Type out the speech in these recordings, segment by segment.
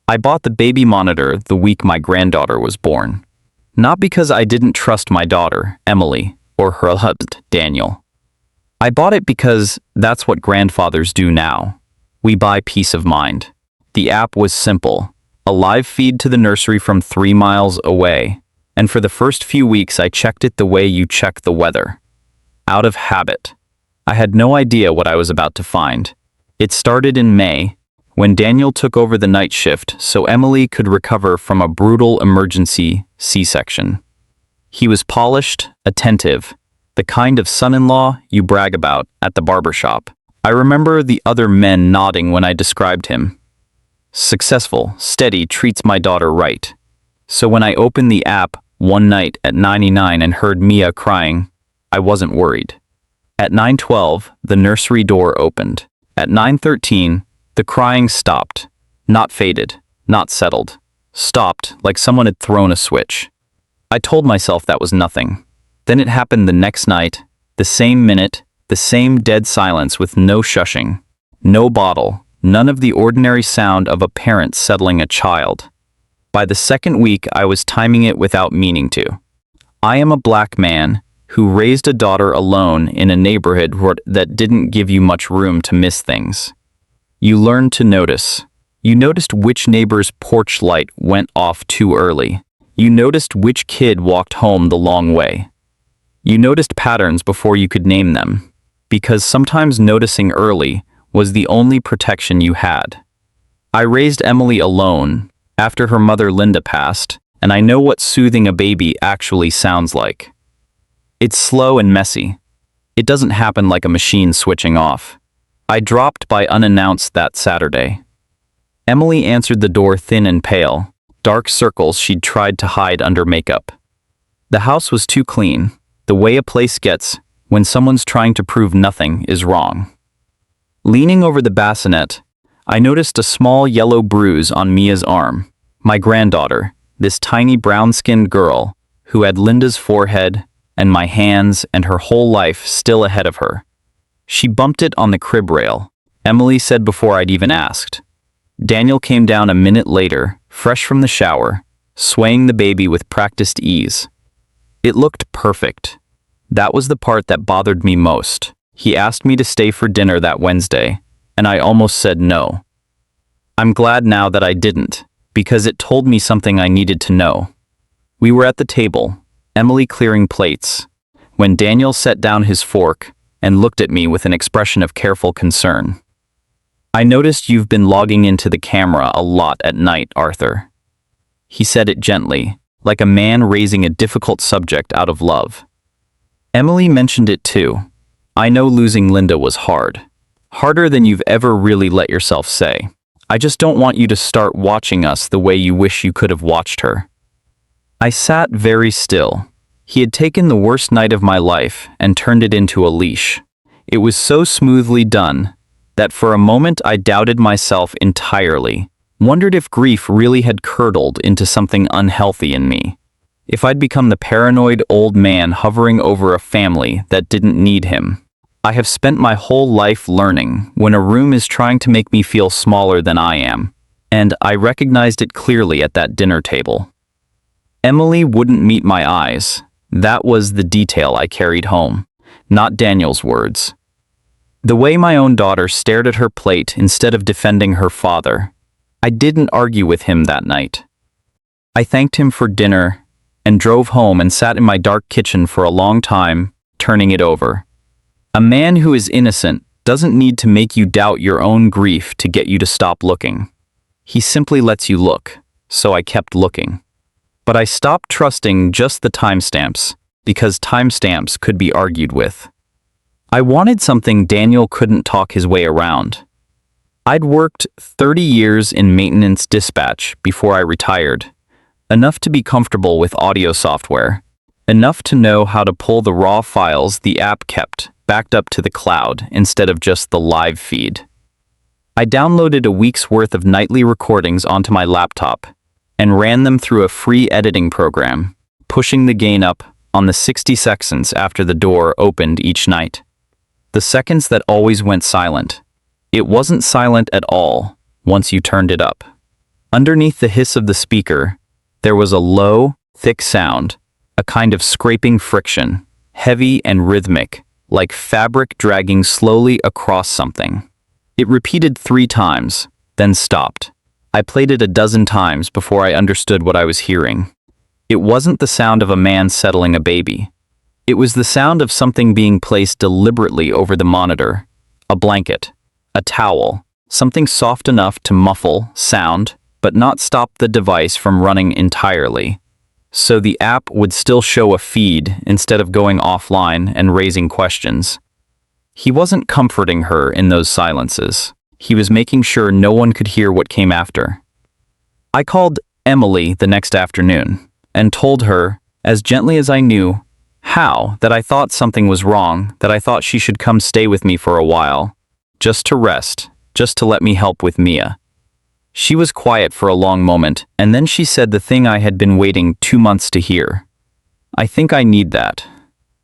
I bought the baby monitor the week my granddaughter was born. Not because I didn't trust my daughter, Emily, or her husband, Daniel. I bought it because that's what grandfathers do now. We buy peace of mind. The app was simple, a live feed to the nursery from 3 miles away, and for the first few weeks I checked it the way you check the weather. Out of habit. I had no idea what I was about to find. It started in May, when Daniel took over the night shift so Emily could recover from a brutal emergency C-section. He was polished, attentive, the kind of son-in-law you brag about at the barbershop. I remember the other men nodding when I described him. Successful, steady, treats my daughter right. So when I opened the app one night at 99 and heard Mia crying, I wasn't worried. At 9:12, the nursery door opened. At 9:13, the crying stopped. Not faded, not settled. Stopped like someone had thrown a switch. I told myself that was nothing. Then it happened the next night, the same minute, the same dead silence with no shushing, no bottle, none of the ordinary sound of a parent settling a child. By the second week, I was timing it without meaning to. I am a black man who raised a daughter alone in a neighborhood that didn't give you much room to miss things. You learned to notice. You noticed which neighbor's porch light went off too early. You noticed which kid walked home the long way. You noticed patterns before you could name them, because sometimes noticing early was the only protection you had. I raised Emily alone after her mother Linda passed, and I know what soothing a baby actually sounds like. It's slow and messy. It doesn't happen like a machine switching off. I dropped by unannounced that Saturday. Emily answered the door thin and pale, dark circles she'd tried to hide under makeup. The house was too clean, the way a place gets when someone's trying to prove nothing is wrong. Leaning over the bassinet, I noticed a small yellow bruise on Mia's arm. My granddaughter, this tiny brown-skinned girl who had Linda's forehead and my hands and her whole life still ahead of her. She bumped it on the crib rail, Emily said before I'd even asked. Daniel came down a minute later, fresh from the shower, swaying the baby with practiced ease. It looked perfect. That was the part that bothered me most. He asked me to stay for dinner that Wednesday, and I almost said no. I'm glad now that I didn't, because it told me something I needed to know. We were at the table, Emily clearing plates, when Daniel set down his fork and looked at me with an expression of careful concern. I noticed you've been logging into the camera a lot at night, Arthur. He said it gently, like a man raising a difficult subject out of love. Emily mentioned it too. I know losing Linda was hard. Harder than you've ever really let yourself say. I just don't want you to start watching us the way you wish you could have watched her. I sat very still. He had taken the worst night of my life and turned it into a leash. It was so smoothly done that for a moment I doubted myself entirely, wondered if grief really had curdled into something unhealthy in me. If I'd become the paranoid old man hovering over a family that didn't need him. I have spent my whole life learning when a room is trying to make me feel smaller than I am, and I recognized it clearly at that dinner table. Emily wouldn't meet my eyes. That was the detail I carried home, not Daniel's words. The way my own daughter stared at her plate instead of defending her father. I didn't argue with him that night. I thanked him for dinner and drove home and sat in my dark kitchen for a long time, turning it over. A man who is innocent doesn't need to make you doubt your own grief to get you to stop looking. He simply lets you look, so I kept looking. But I stopped trusting just the timestamps, because timestamps could be argued with. I wanted something Daniel couldn't talk his way around. I'd worked 30 years in maintenance dispatch before I retired, enough to be comfortable with audio software, enough to know how to pull the raw files the app kept backed up to the cloud instead of just the live feed. I downloaded a week's worth of nightly recordings onto my laptop and ran them through a free editing program, pushing the gain up on the 60 seconds after the door opened each night. The seconds that always went silent. It wasn't silent at all once you turned it up. Underneath the hiss of the speaker, there was a low, thick sound, a kind of scraping friction, heavy and rhythmic, like fabric dragging slowly across something. It repeated 3 times, then stopped. I played it a dozen times before I understood what I was hearing. It wasn't the sound of a man settling a baby. It was the sound of something being placed deliberately over the monitor. A blanket, a towel, something soft enough to muffle sound, but not stop the device from running entirely. So the app would still show a feed instead of going offline and raising questions. He wasn't comforting her in those silences. He was making sure no one could hear what came after. I called Emily the next afternoon and told her, as gently as I knew how, that I thought something was wrong, that I thought she should come stay with me for a while, just to rest, just to let me help with Mia. She was quiet for a long moment, and then she said the thing I had been waiting 2 months to hear. "I think I need that.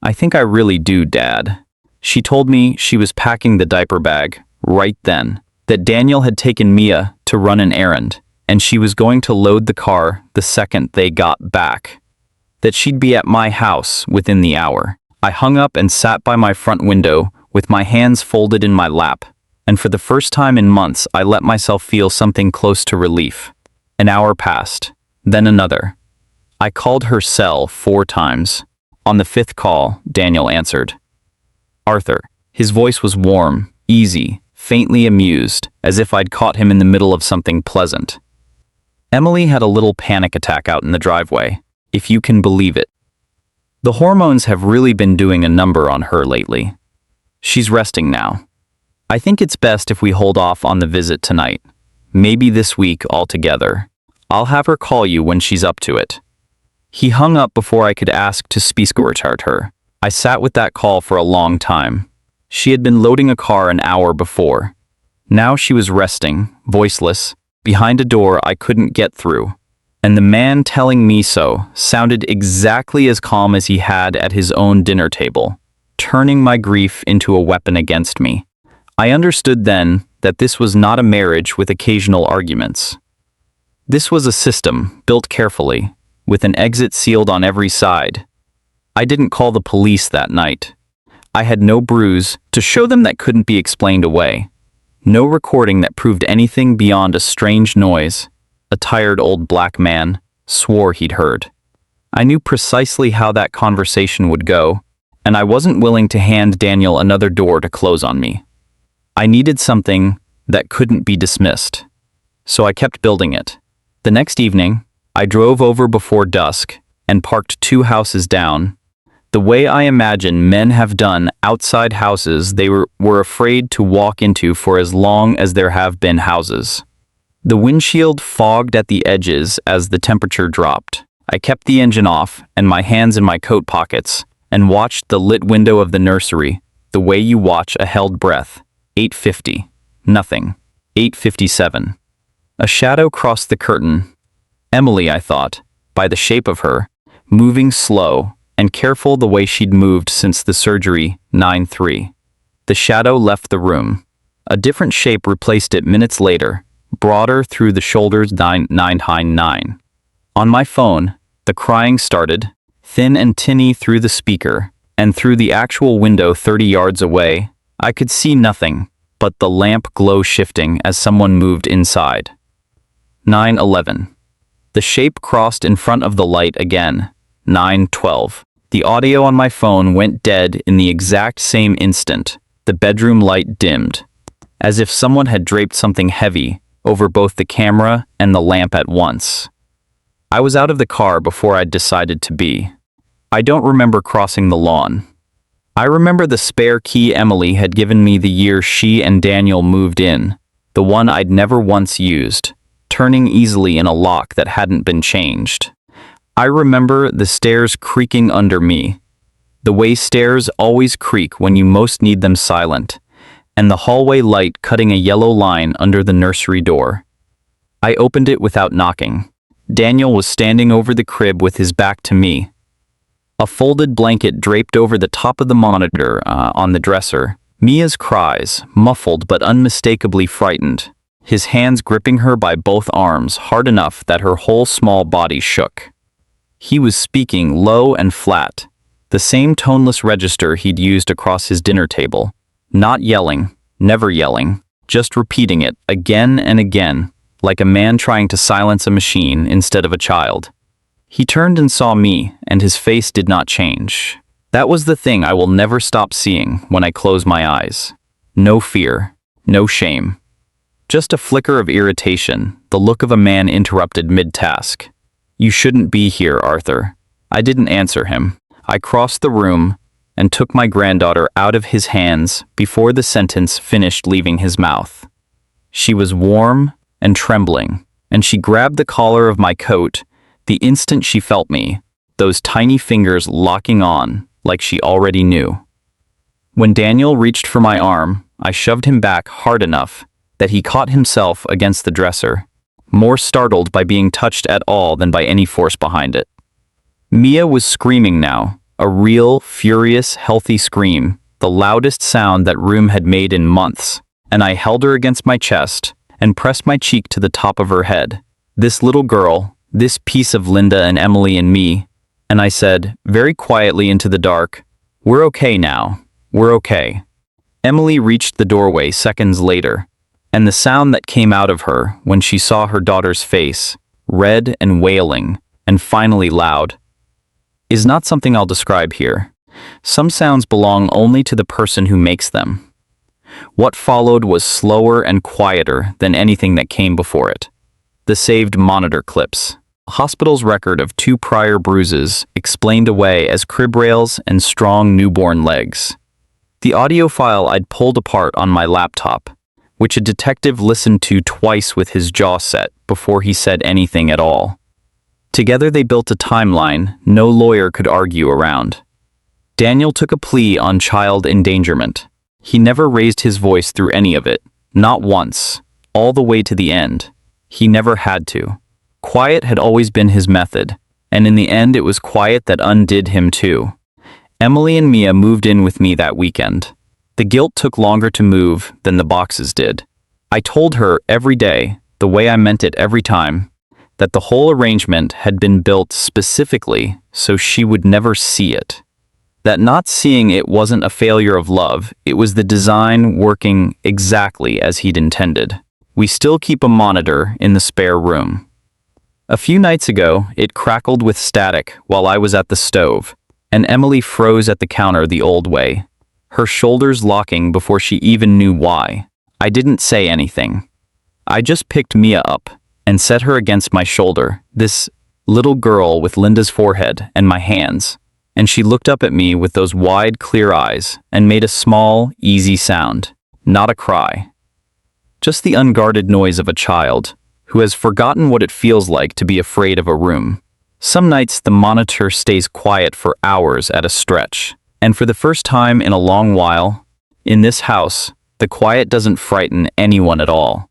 I think I really do, Dad." She told me she was packing the diaper bag right then, that Daniel had taken Mia to run an errand, and she was going to load the car the second they got back, that she'd be at my house within the hour. I hung up and sat by my front window with my hands folded in my lap, and for the first time in months I let myself feel something close to relief. An hour passed, then another. I called her cell 4 times. On the 5th call, Daniel answered. Arthur. His voice was warm, easy, faintly amused, as if I'd caught him in the middle of something pleasant. Emily had a little panic attack out in the driveway, if you can believe it. The hormones have really been doing a number on her lately. She's resting now. I think it's best if we hold off on the visit tonight. Maybe this week altogether. I'll have her call you when she's up to it. He hung up before I could ask to speak-retard her. I sat with that call for a long time. She had been loading a car an hour before. Now she was resting, voiceless, behind a door I couldn't get through. And the man telling me so sounded exactly as calm as he had at his own dinner table, turning my grief into a weapon against me. I understood then that this was not a marriage with occasional arguments. This was a system built carefully, with an exit sealed on every side. I didn't call the police that night. I had no bruise to show them that couldn't be explained away. No recording that proved anything beyond a strange noise. A tired old black man swore he'd heard. I knew precisely how that conversation would go, and I wasn't willing to hand Daniel another door to close on me. I needed something that couldn't be dismissed, so I kept building it. The next evening, I drove over before dusk and parked 2 houses down, the way I imagine men have done outside houses they were afraid to walk into for as long as there have been houses. The windshield fogged at the edges as the temperature dropped. I kept the engine off and my hands in my coat pockets and watched the lit window of the nursery, the way you watch a held breath. 8:50. Nothing. 8:57. A shadow crossed the curtain. Emily, I thought, by the shape of her, moving slow and careful the way she'd moved since the surgery. 9:3. The shadow left the room. A different shape replaced it minutes later, broader through the shoulders. 9:9. On my phone, the crying started, thin and tinny through the speaker, and through the actual window 30 yards away, I could see nothing but the lamp glow shifting as someone moved inside. 9:11. The shape crossed in front of the light again. 9:12. The audio on my phone went dead in the exact same instant. The bedroom light dimmed, as if someone had draped something heavy over both the camera and the lamp at once. I was out of the car before I'd decided to be. I don't remember crossing the lawn. I remember the spare key Emily had given me the year she and Daniel moved in, the one I'd never once used, turning easily in a lock that hadn't been changed. I remember the stairs creaking under me, the way stairs always creak when you most need them silent, and the hallway light cutting a yellow line under the nursery door. I opened it without knocking. Daniel was standing over the crib with his back to me. A folded blanket draped over the top of the monitor on the dresser. Mia's cries, muffled but unmistakably frightened. his hands gripping her by both arms hard enough that her whole small body shook. He was speaking low and flat, the same toneless register he'd used across his dinner table. Not yelling, never yelling, just repeating it again and again, like a man trying to silence a machine instead of a child. He turned and saw me, and his face did not change. That was the thing I will never stop seeing when I close my eyes. No fear, no shame. Just a flicker of irritation, the look of a man interrupted mid-task. "You shouldn't be here, Arthur." I didn't answer him. I crossed the room and took my granddaughter out of his hands before the sentence finished leaving his mouth. She was warm and trembling, and she grabbed the collar of my coat the instant she felt me, those tiny fingers locking on like she already knew. When Daniel reached for my arm, I shoved him back hard enough that he caught himself against the dresser, more startled by being touched at all than by any force behind it. Mia was screaming now, a real, furious, healthy scream, the loudest sound that room had made in months, and I held her against my chest and pressed my cheek to the top of her head. This little girl, this piece of Linda and Emily and me, and I said, very quietly into the dark, "We're okay now, we're okay." Emily reached the doorway seconds later, and the sound that came out of her when she saw her daughter's face, red and wailing, and finally loud, is not something I'll describe here. Some sounds belong only to the person who makes them. What followed was slower and quieter than anything that came before it. The saved monitor clips. The hospital's record of 2 prior bruises explained away as crib rails and strong newborn legs. The audio file I'd pulled apart on my laptop, which a detective listened to twice with his jaw set before he said anything at all. Together they built a timeline no lawyer could argue around. Daniel took a plea on child endangerment. He never raised his voice through any of it, not once, all the way to the end. He never had to. Quiet had always been his method, and in the end it was quiet that undid him too. Emily and Mia moved in with me that weekend. The guilt took longer to move than the boxes did. I told her every day, the way I meant it every time, that the whole arrangement had been built specifically so she would never see it. That not seeing it wasn't a failure of love, it was the design working exactly as he'd intended. We still keep a monitor in the spare room. A few nights ago, it crackled with static while I was at the stove, and Emily froze at the counter the old way, her shoulders locking before she even knew why. I didn't say anything. I just picked Mia up and set her against my shoulder, this little girl with Linda's forehead and my hands, and she looked up at me with those wide, clear eyes and made a small, easy sound, not a cry. Just the unguarded noise of a child who has forgotten what it feels like to be afraid of a room. Some nights the monitor stays quiet for hours at a stretch, and for the first time in a long while, in this house, the quiet doesn't frighten anyone at all.